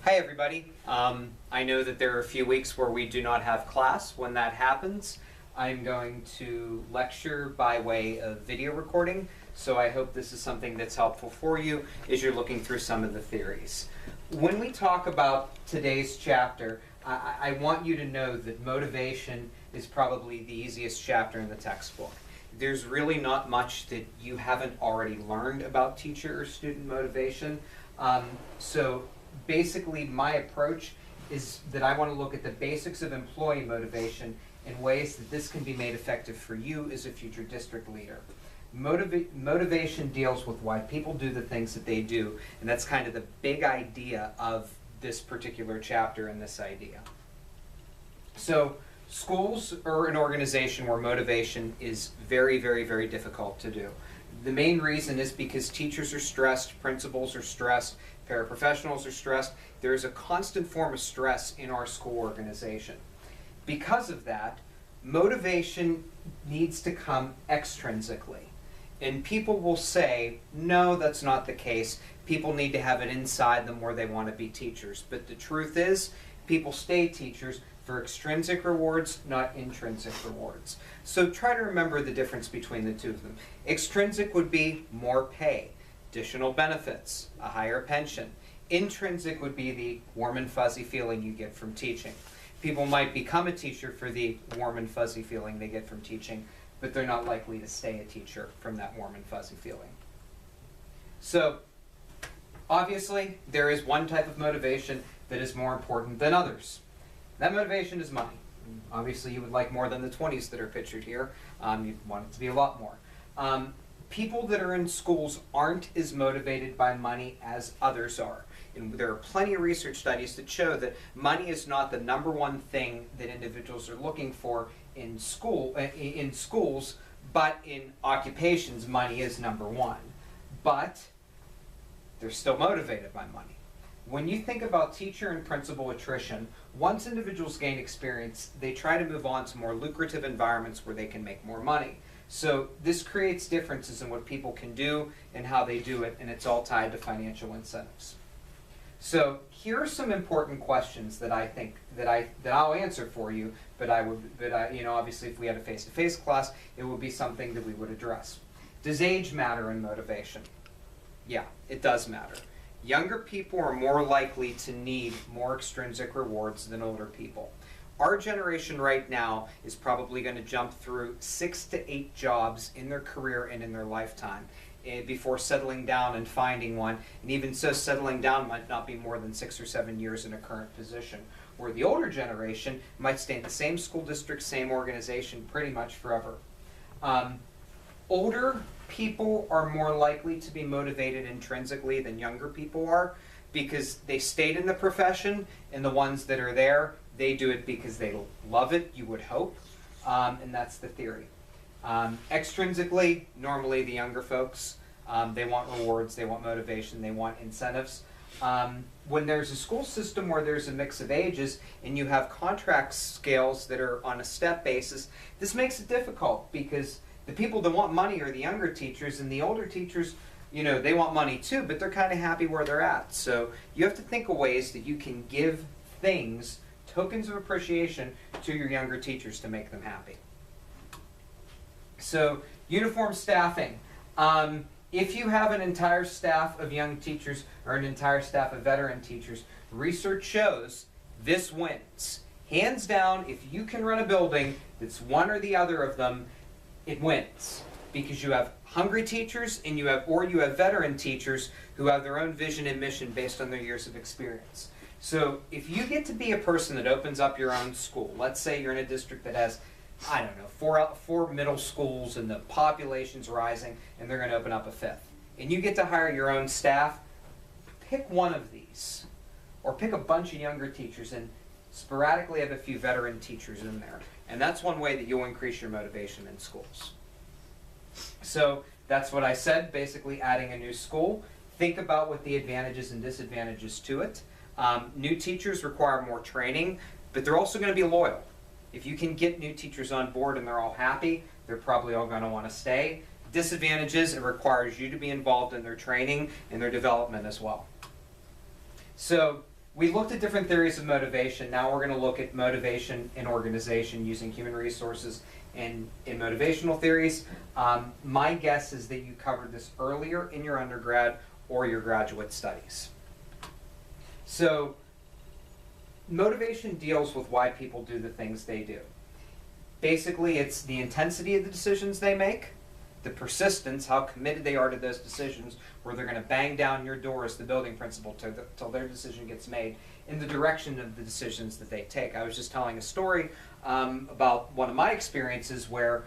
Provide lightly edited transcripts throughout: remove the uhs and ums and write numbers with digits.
Hi everybody. I know that there are a few weeks where we do not have class. When that happens, I'm going to lecture by way of video recording, so I hope this is something that's helpful for you as you're looking through some of the theories. When we talk about today's chapter, I want you to know that motivation is probably the easiest chapter in the textbook. There's really not much that you haven't already learned about teacher or student motivation. So basically my approach is that I want to look at the basics of employee motivation in ways that this can be made effective for you as a future district leader. Motivation deals with why people do the things that they do, and that's kind of the big idea of this particular chapter and this idea. So schools are an organization where motivation is very, very, very difficult to do. The main reason is because teachers are stressed, principals are stressed, paraprofessionals are stressed. There is a constant form of stress in our school organization. Because of that, motivation needs to come extrinsically. And people will say, no, that's not the case. People need to have it inside them where they want to be teachers. But the truth is, people stay teachers for extrinsic rewards, not intrinsic rewards. So try to remember the difference between the two of them. Extrinsic would be more pay, additional benefits, a higher pension. Intrinsic would be the warm and fuzzy feeling you get from teaching. People might become a teacher for the warm and fuzzy feeling they get from teaching, but they're not likely to stay a teacher from that warm and fuzzy feeling. So obviously there is one type of motivation that is more important than others. That motivation is money. Obviously you would like more than the 20s that are pictured here. You'd want it to be a lot more. People that are in schools aren't as motivated by money as others are. And there are plenty of research studies that show that money is not the number one thing that individuals are looking for in schools, but in occupations, money is number one. But they're still motivated by money. When you think about teacher and principal attrition, once individuals gain experience, they try to move on to more lucrative environments where they can make more money. So this creates differences in what people can do and how they do it, and it's all tied to financial incentives. So here are some important questions that I think that I'll answer for you, but obviously if we had a face-to-face class, it would be something that we would address. Does age matter in motivation? Yeah, it does matter. Younger people are more likely to need more extrinsic rewards than older people. Our generation right now is probably going to jump through 6 to 8 jobs in their career and in their lifetime before settling down and finding one. And even so, settling down might not be more than 6 or 7 years in a current position. Where the older generation might stay in the same school district, same organization pretty much forever. Older people are more likely to be motivated intrinsically than younger people are because they stayed in the profession, and the ones that are there, they do it because they love it, you would hope, and that's the theory. Extrinsically, normally the younger folks, they want rewards, they want motivation, they want incentives. When there's a school system where there's a mix of ages and you have contract scales that are on a step basis, this makes it difficult because the people that want money are the younger teachers, and the older teachers, they want money too, but they're kind of happy where they're at. So you have to think of ways that you can give things, tokens of appreciation, to your younger teachers to make them happy. So uniform staffing. If you have an entire staff of young teachers or an entire staff of veteran teachers, research shows this wins. Hands down, if you can run a building that's one or the other of them, it wins. Because you have hungry teachers and you have veteran teachers who have their own vision and mission based on their years of experience. So if you get to be a person that opens up your own school, let's say you're in a district that has, I don't know, four middle schools and the population's rising and they're going to open up a fifth, and you get to hire your own staff, pick one of these. Or pick a bunch of younger teachers and sporadically have a few veteran teachers in there. And that's one way that you'll increase your motivation in schools. So that's what I said, basically adding a new school. Think about what the advantages and disadvantages to it. New teachers require more training, but they're also going to be loyal. If you can get new teachers on board and they're all happy, they're probably all going to want to stay. Disadvantages, it requires you to be involved in their training and their development as well. So we looked at different theories of motivation. Now we're going to look at motivation in organization using human resources and in motivational theories. My guess is that you covered this earlier in your undergrad or your graduate studies. So motivation deals with why people do the things they do. Basically, it's the intensity of the decisions they make, the persistence, how committed they are to those decisions, where they're going to bang down your door as the building principal till their decision gets made, in the direction of the decisions that they take. I was just telling a story about one of my experiences where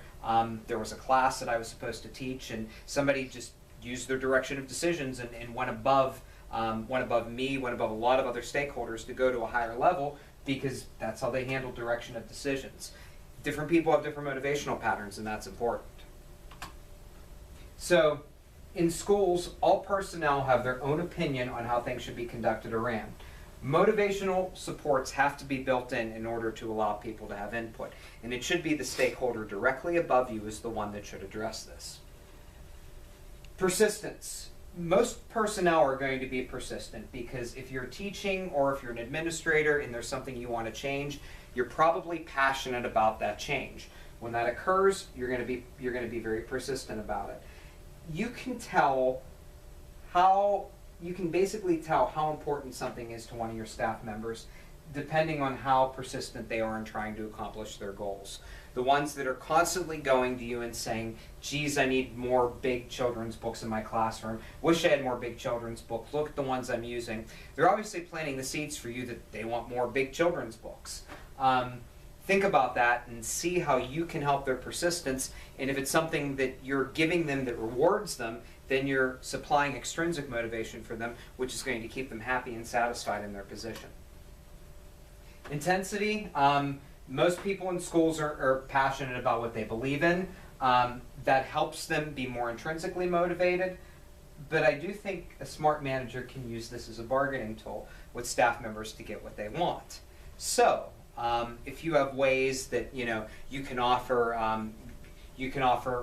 there was a class that I was supposed to teach, and somebody just used their direction of decisions and went above me, went above a lot of other stakeholders to go to a higher level, because that's how they handle direction of decisions. Different people have different motivational patterns, and that's important. So, in schools, all personnel have their own opinion on how things should be conducted or ran. Motivational supports have to be built in order to allow people to have input. And it should be the stakeholder directly above you is the one that should address this. Persistence. Most personnel are going to be persistent because if you're teaching or if you're an administrator and there's something you want to change, you're probably passionate about that change. When that occurs, you're going to be very persistent about it. You can basically tell how important something is to one of your staff members depending on how persistent they are in trying to accomplish their goals. The ones that are constantly going to you and saying, geez, I need more big children's books in my classroom. Wish I had more big children's books. Look at the ones I'm using. They're obviously planting the seeds for you that they want more big children's books. Think about that and see how you can help their persistence. And if it's something that you're giving them that rewards them, then you're supplying extrinsic motivation for them, which is going to keep them happy and satisfied in their position. Intensity. Most people in schools are passionate about what they believe in. That helps them be more intrinsically motivated. But I do think a smart manager can use this as a bargaining tool with staff members to get what they want. So, if you have ways that you can offer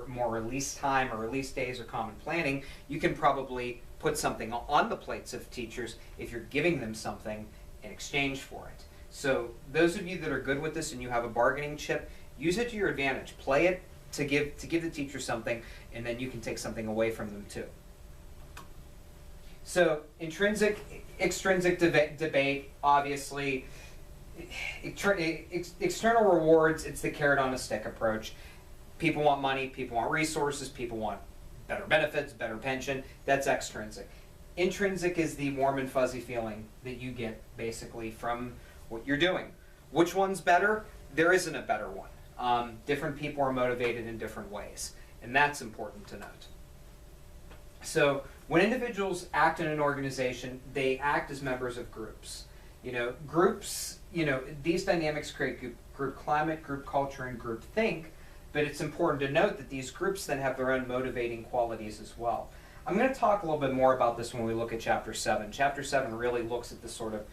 more release time or release days or common planning, you can probably put something on the plates of teachers if you're giving them something in exchange for it. So those of you that are good with this and you have a bargaining chip, use it to your advantage. Play it to give the teacher something, and then you can take something away from them too. So intrinsic, extrinsic debate, obviously. External rewards, it's the carrot on a stick approach. People want money, people want resources, people want better benefits, better pension. That's extrinsic. Intrinsic is the warm and fuzzy feeling that you get basically from what you're doing. Which one's better? There isn't a better one. Different people are motivated in different ways, and that's important to note. So when individuals act in an organization, they act as members of groups. Groups, these dynamics create group climate, group culture, and group think, but it's important to note that these groups then have their own motivating qualities as well. I'm going to talk a little bit more about this when we look at Chapter 7. Chapter 7 really looks at this sort of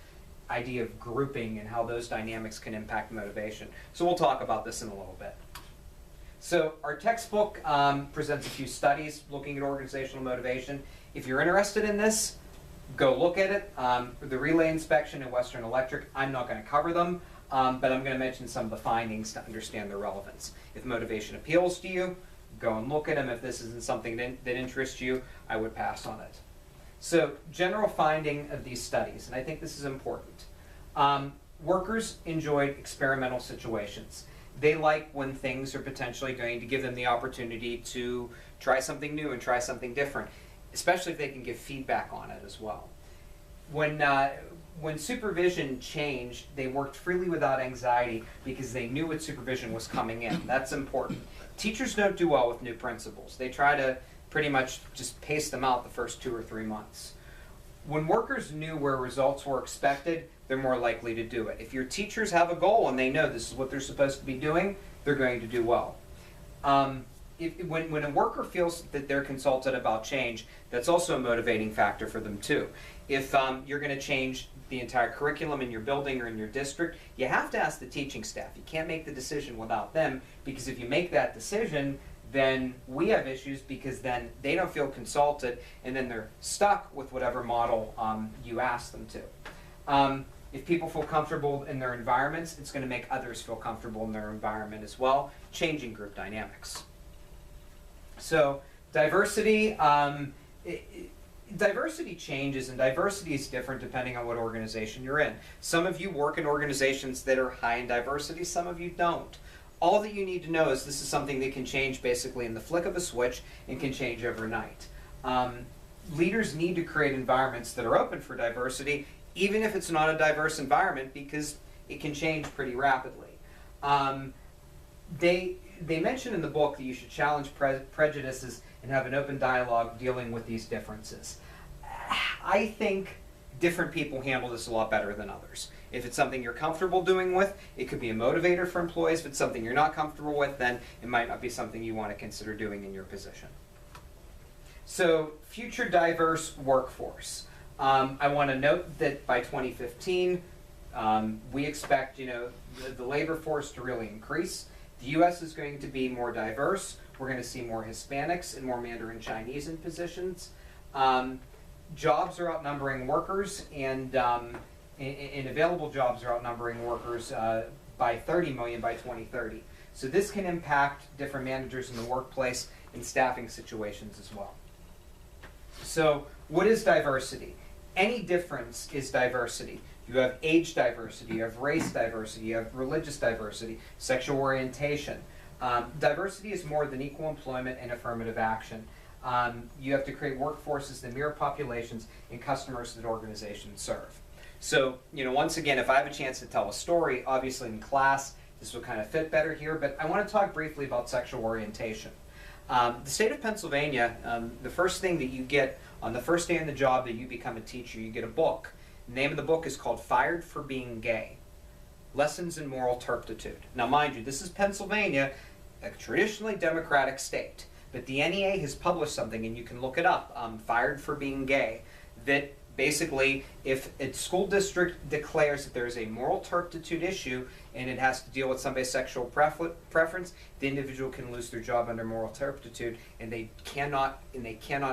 idea of grouping and how those dynamics can impact motivation. So we'll talk about this in a little bit. So our textbook presents a few studies looking at organizational motivation. If you're interested in this, go look at it. The relay inspection at Western Electric, I'm not going to cover them, but I'm going to mention some of the findings to understand their relevance. If motivation appeals to you, go and look at them. If this isn't something that interests you, I would pass on it. So, general finding of these studies, and I think this is important. Workers enjoyed experimental situations. They like when things are potentially going to give them the opportunity to try something new and try something different, especially if they can give feedback on it as well. When supervision changed, they worked freely without anxiety because they knew what supervision was coming in. That's important. Teachers don't do well with new principals. They try to pretty much just pace them out the first 2 or 3 months. When workers knew where results were expected, they're more likely to do it. If your teachers have a goal and they know this is what they're supposed to be doing, they're going to do well. When a worker feels that they're consulted about change, that's also a motivating factor for them too. If you're going to change the entire curriculum in your building or in your district, you have to ask the teaching staff. You can't make the decision without them, because if you make that decision, then we have issues, because then they don't feel consulted and then they're stuck with whatever model you ask them to. If people feel comfortable in their environments, it's going to make others feel comfortable in their environment as well, changing group dynamics. So diversity, diversity changes, and diversity is different depending on what organization you're in. Some of you work in organizations that are high in diversity, some of you don't. All that you need to know is this is something that can change basically in the flick of a switch and can change overnight. Leaders need to create environments that are open for diversity, even if it's not a diverse environment, because it can change pretty rapidly. They mention in the book that you should challenge prejudices and have an open dialogue dealing with these differences. I think different people handle this a lot better than others. If it's something you're comfortable doing with, it could be a motivator for employees. If it's something you're not comfortable with, then it might not be something you want to consider doing in your position. So, future diverse workforce. I want to note that by 2015, we expect the labor force to really increase. The U.S. is going to be more diverse. We're going to see more Hispanics and more Mandarin Chinese in positions. Jobs are outnumbering workers, and available jobs are outnumbering workers by 30 million by 2030. So this can impact different managers in the workplace and staffing situations as well. So what is diversity? Any difference is diversity. You have age diversity, you have race diversity, you have religious diversity, sexual orientation. Diversity is more than equal employment and affirmative action. You have to create workforces that mirror populations and customers that organizations serve. So, once again, if I have a chance to tell a story, obviously in class, this will kind of fit better here, but I want to talk briefly about sexual orientation. The state of Pennsylvania, the first thing that you get on the first day on the job that you become a teacher, you get a book. The name of the book is called Fired for Being Gay, Lessons in Moral Turpitude. Now mind you, this is Pennsylvania, a traditionally Democratic state, but the NEA has published something, and you can look it up, Fired for Being Gay, that basically if a school district declares that there is a moral turpitude issue and it has to deal with somebody's sexual preference, the individual can lose their job under moral turpitude, and they cannot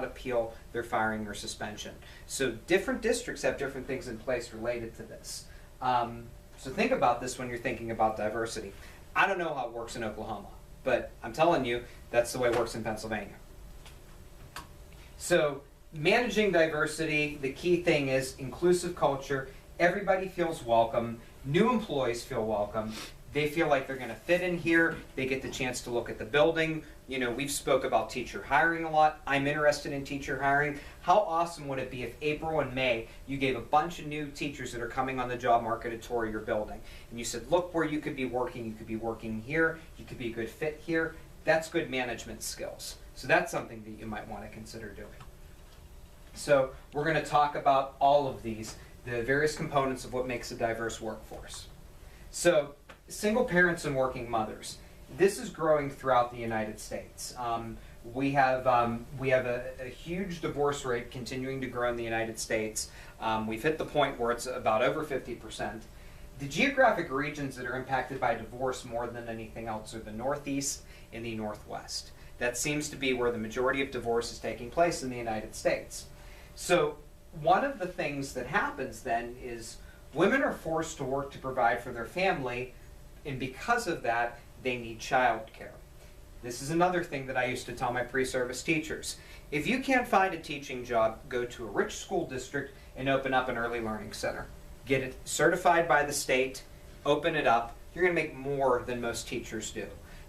appeal their firing or suspension. So different districts have different things in place related to this. So think about this when you're thinking about diversity. I don't know how it works in Oklahoma, but I'm telling you that's the way it works in Pennsylvania. So managing diversity, the key thing is inclusive culture. Everybody feels welcome. New employees feel welcome. They feel like they're going to fit in here. They get the chance to look at the building. We've spoke about teacher hiring a lot. I'm interested in teacher hiring. How awesome would it be if April and May you gave a bunch of new teachers that are coming on the job market a tour of your building, and you said, look where you could be working. You could be working here. You could be a good fit here. That's good management skills. So that's something that you might want to consider doing. So we're going to talk about all of these, the various components of what makes a diverse workforce. So single parents and working mothers. This is growing throughout the United States. We have a huge divorce rate continuing to grow in the United States. We've hit the point where it's about over 50%. The geographic regions that are impacted by divorce more than anything else are the Northeast and the Northwest. That seems to be where the majority of divorce is taking place in the United States. So one of the things that happens then is women are forced to work to provide for their family, and because of that, they need child care. This is another thing that I used to tell my pre-service teachers. If you can't find a teaching job, go to a rich school district and open up an early learning center. Get it certified by the state, open it up. You're going to make more than most teachers do,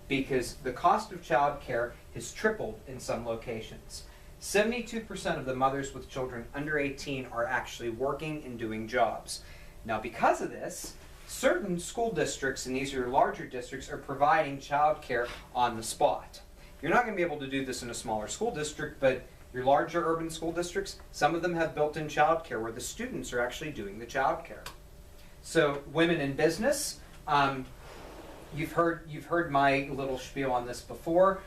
because the cost of child care has tripled in some locations. 72% of the mothers with children under 18 are actually working and doing jobs. Now, because of this, certain school districts, and these are larger districts, are providing child care on the spot. You're not going to be able to do this in a smaller school district, but your larger urban school districts, some of them have built-in child care where the students are actually doing the child care. So, women in business, you've heard my little spiel on this before.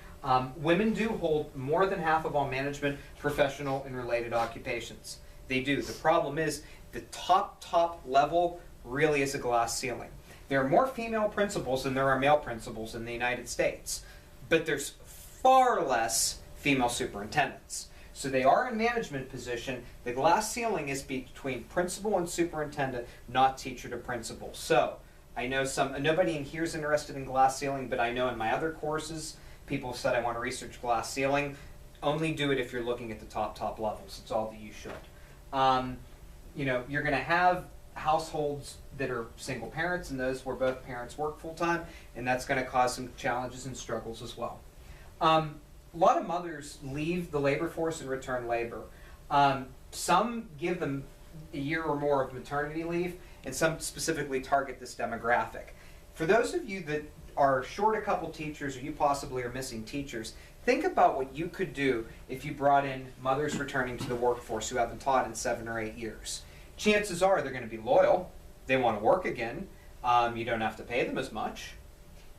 Women do hold more than half of all management, professional, and related occupations. They do. The problem is the top level really is a glass ceiling. There are more female principals than there are male principals in the United States, but there's far less female superintendents. So they are in management position. The glass ceiling is between principal and superintendent, not teacher to principal. So I know nobody in here is interested in glass ceiling, but I know in my other courses, people have said I want to research glass ceiling. Only do it if you're looking at the top levels. It's all that you should. You're going to have households that are single parents and those where both parents work full-time, and that's going to cause some challenges and struggles as well. A lot of mothers leave the labor force and return labor. Some give them a year or more of maternity leave, and some specifically target this demographic. For those of you that are short a couple teachers, or you possibly are missing teachers, think about what you could do if you brought in mothers returning to the workforce who haven't taught in 7 or 8 years. Chances are they're going to be loyal. They want to work again. You don't have to pay them as much.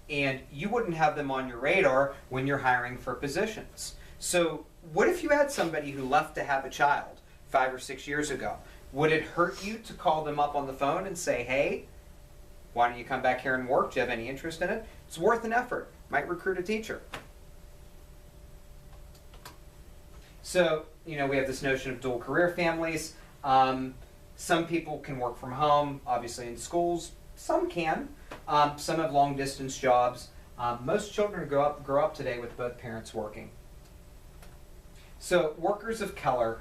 And you wouldn't have them on your radar when you're hiring for positions. So what if you had somebody who left to have a child 5 or 6 years ago? Would it hurt you to call them up on the phone and say, hey, why don't you come back here and work? Do you have any interest in it? It's worth an effort. Might recruit a teacher. So, we have this notion of dual career families. Some people can work from home, obviously in schools. Some can. Some have long distance jobs. Most children grow up today with both parents working. So workers of color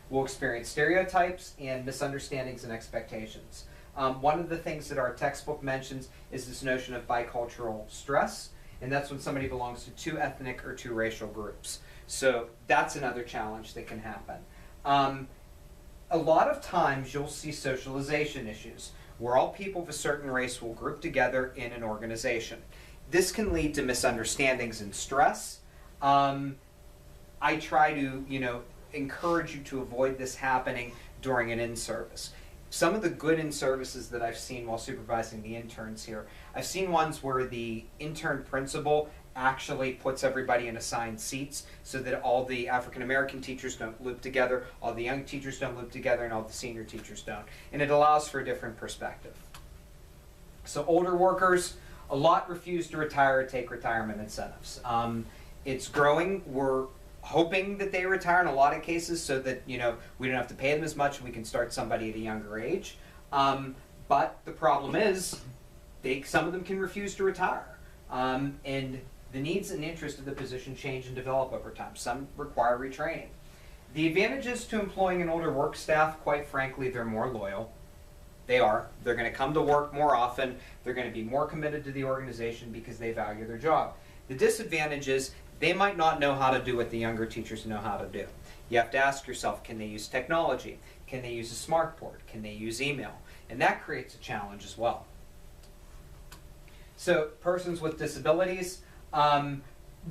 will experience stereotypes and misunderstandings and expectations. One of the things that our textbook mentions is this notion of bicultural stress, and that's when somebody belongs to 2 ethnic or 2 racial groups. So that's another challenge that can happen. A lot of times you'll see socialization issues where all people of a certain race will group together in an organization. This can lead to misunderstandings and stress. I try to, encourage you to avoid this happening during an in-service. Some of the good in-services that I've seen while supervising the interns here, I've seen ones where the intern principal actually puts everybody in assigned seats so that all the African American teachers don't loop together, all the young teachers don't loop together, and all the senior teachers don't. And it allows for a different perspective. So older workers, a lot refuse to retire or take retirement incentives. It's growing. We're hoping that they retire in a lot of cases so that we don't have to pay them as much and we can start somebody at a younger age. But the problem is some of them can refuse to retire. And the needs and interests of the position change and develop over time. Some require retraining. The advantages to employing an older work staff, quite frankly, they're more loyal. They are. They're going to come to work more often. They're going to be more committed to the organization because they value their job. The disadvantage is they might not know how to do what the younger teachers know how to do. You have to ask yourself, can they use technology? Can they use a smartboard? Can they use email? And that creates a challenge as well. So persons with disabilities,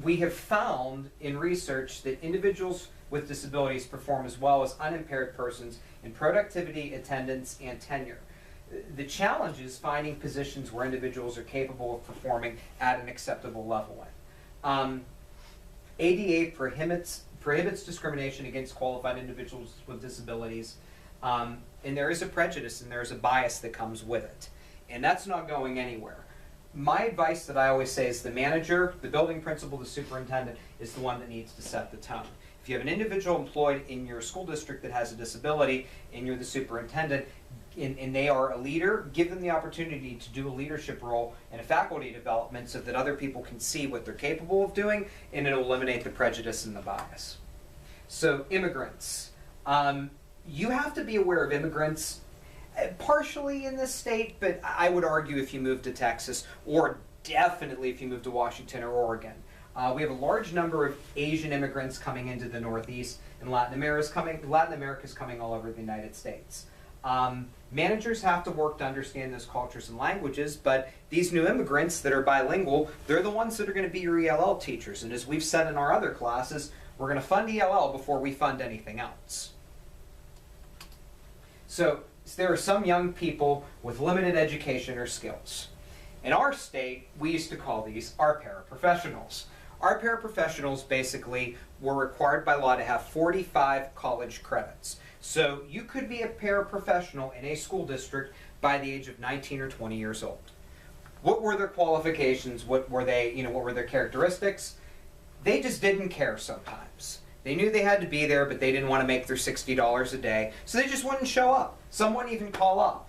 we have found in research that individuals with disabilities perform as well as unimpaired persons in productivity, attendance, and tenure. The challenge is finding positions where individuals are capable of performing at an acceptable level. ADA prohibits discrimination against qualified individuals with disabilities, and there is a prejudice and there is a bias that comes with it. And that's not going anywhere. My advice that I always say is the manager, the building principal, the superintendent is the one that needs to set the tone. If you have an individual employed in your school district that has a disability and you're the superintendent and they are a leader, give them the opportunity to do a leadership role and a faculty development so that other people can see what they're capable of doing, and it'll eliminate the prejudice and the bias. So immigrants. You have to be aware of immigrants partially in this state, but I would argue if you move to Texas, or definitely if you move to Washington or Oregon. We have a large number of Asian immigrants coming into the Northeast, and Latin America is coming all over the United States. Managers have to work to understand those cultures and languages, but these new immigrants that are bilingual, they're the ones that are going to be your ELL teachers. And as we've said in our other classes, we're going to fund ELL before we fund anything else. So there are some young people with limited education or skills. In our state, we used to call these our paraprofessionals. Our paraprofessionals basically were required by law to have 45 college credits. So you could be a paraprofessional in a school district by the age of 19 or 20 years old. What were their qualifications? What were their characteristics? They just didn't care sometimes. They knew they had to be there, but they didn't want to make their $60 a day, so they just wouldn't show up. Some wouldn't even call up.